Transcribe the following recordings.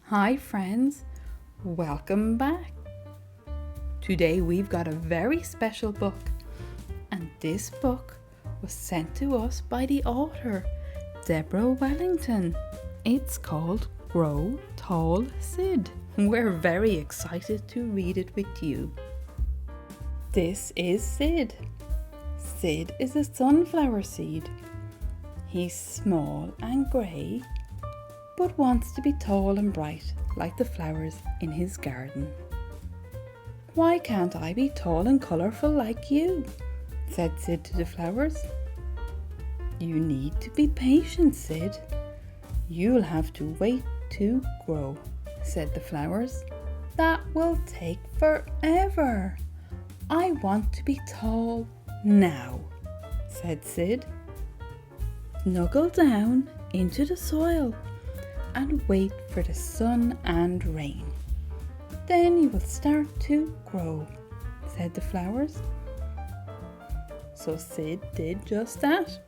Hi friends, welcome back. Today we've got a very special book, and this book was sent to us by the author, Debra Wellington. It's called Grow Tall Sid. We're very excited to read it with you. This is Sid. Sid is a sunflower seed. He's small and grey, but wants to be tall and bright like the flowers in his garden. "Why can't I be tall and colourful like you?" said Sid to the flowers. "You need to be patient, Sid. You'll have to wait to grow," said the flowers. "That will take forever. I want to be tall now," said Sid. "Snuggle down into the soil and wait for the sun and rain. Then you will start to grow," said the flowers. So Sid did just that.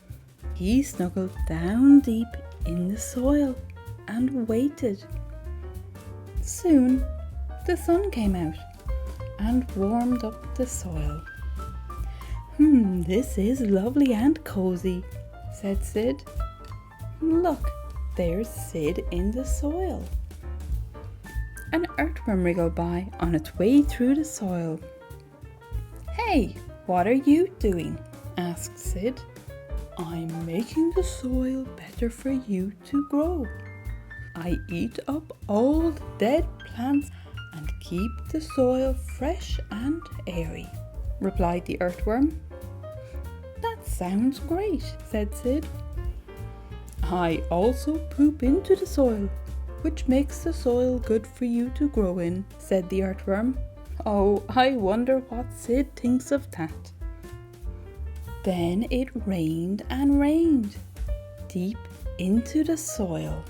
He snuggled down deep in the soil and waited. Soon the sun came out and warmed up the soil. This is lovely and cozy," said Sid. "Look, there's Sid in the soil." An earthworm wriggled by on its way through the soil. "Hey, what are you doing?" asked Sid. "I'm making the soil better for you to grow. I eat up all the dead plants and keep the soil fresh and airy," replied the earthworm. "That sounds great," said Sid. "I also poop into the soil, which makes the soil good for you to grow in," said the earthworm. "Oh, I wonder what Sid thinks of that." Then it rained and rained, deep into the soil.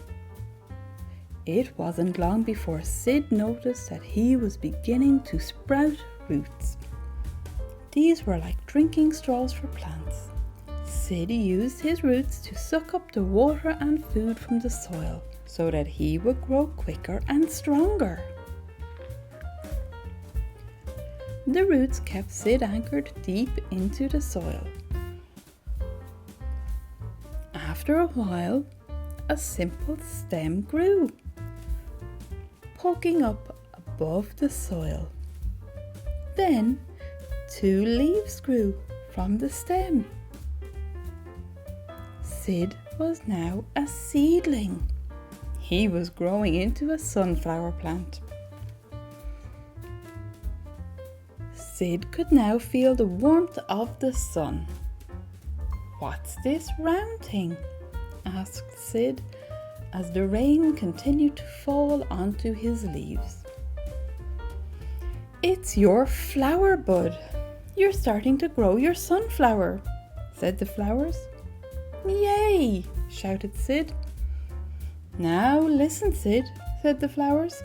It wasn't long before Sid noticed that he was beginning to sprout roots. These were like drinking straws for plants. Sid used his roots to suck up the water and food from the soil so that he would grow quicker and stronger. The roots kept Sid anchored deep into the soil. After a while, a simple stem grew, poking up above the soil. Then 2 leaves grew from the stem. Sid was now a seedling. He was growing into a sunflower plant. Sid could now feel the warmth of the sun. "What's this round thing?" asked Sid as the rain continued to fall onto his leaves. "It's your flower bud. You're starting to grow your sunflower," said the flowers. "Yay!" shouted Sid. "Now listen, Sid," said the flowers.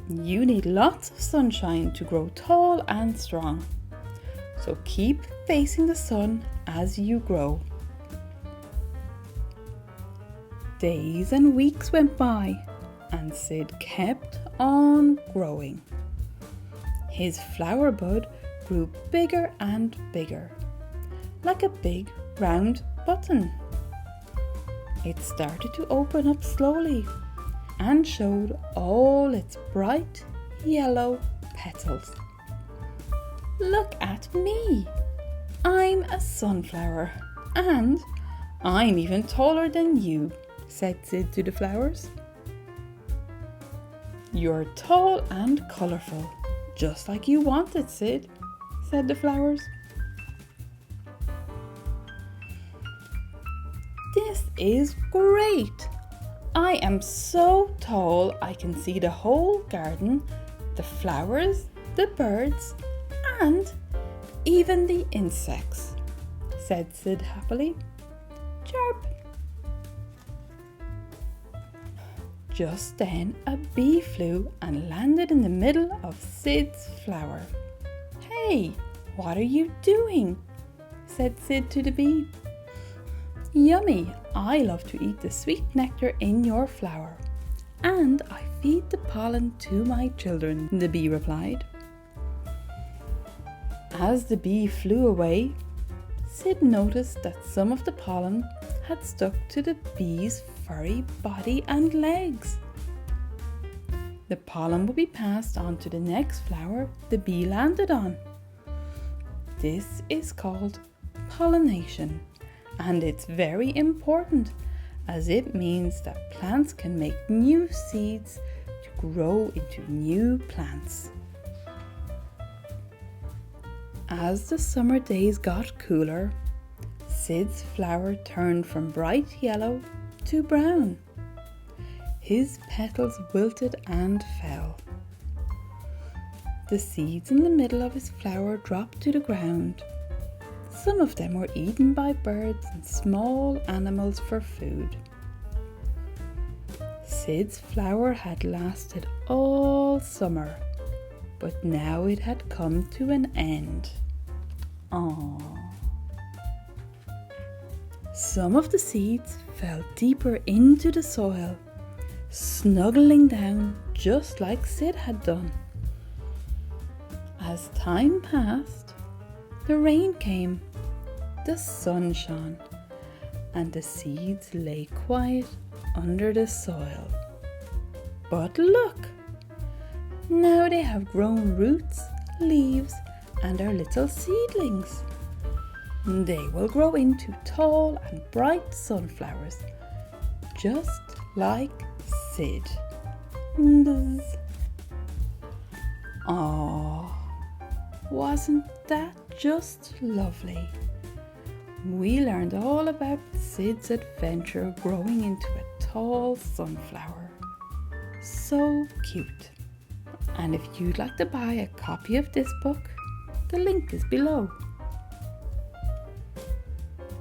"You need lots of sunshine to grow tall and strong. So keep facing the sun as you grow." Days and weeks went by, and Sid kept on growing. His flower bud grew bigger and bigger, like a big round button. It started to open up slowly and showed all its bright yellow petals. "Look at me! I'm a sunflower, and I'm even taller than you," said Sid to the flowers. "You're tall and colourful, just like you wanted, Sid," said the flowers. "This is great! I am so tall I can see the whole garden, the flowers, the birds, and even the insects," said Sid happily. "Chirp!" Just then a bee flew and landed in the middle of Sid's flower. "Hey, what are you doing?" said Sid to the bee. "Yummy! I love to eat the sweet nectar in your flower. and I feed the pollen to my children," the bee replied. As the bee flew away, Sid noticed that some of the pollen had stuck to the bee's furry body and legs. The pollen would be passed on to the next flower the bee landed on. This is called pollination, and it's very important as it means that plants can make new seeds to grow into new plants. As the summer days got cooler, Sid's flower turned from bright yellow to brown. His petals wilted and fell. The seeds in the middle of his flower dropped to the ground. Some of them were eaten by birds and small animals for food. Sid's flower had lasted all summer, but now it had come to an end. Aww. Some of the seeds fell deeper into the soil, snuggling down just like Sid had done. As time passed, the rain came, the sun shone, and the seeds lay quiet under the soil. But look! Now they have grown roots, leaves, and are little seedlings. They will grow into tall and bright sunflowers, just like Sid. Buzz. Aww, wasn't that just lovely? We learned all about Sid's adventure growing into a tall sunflower. So cute. And if you'd like to buy a copy of this book, the link is below.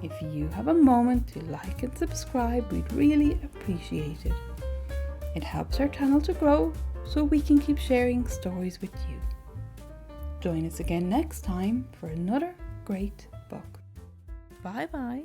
If you have a moment to like and subscribe, we'd really appreciate it. It helps our channel to grow so we can keep sharing stories with you. Join us again next time for another great book. Bye bye.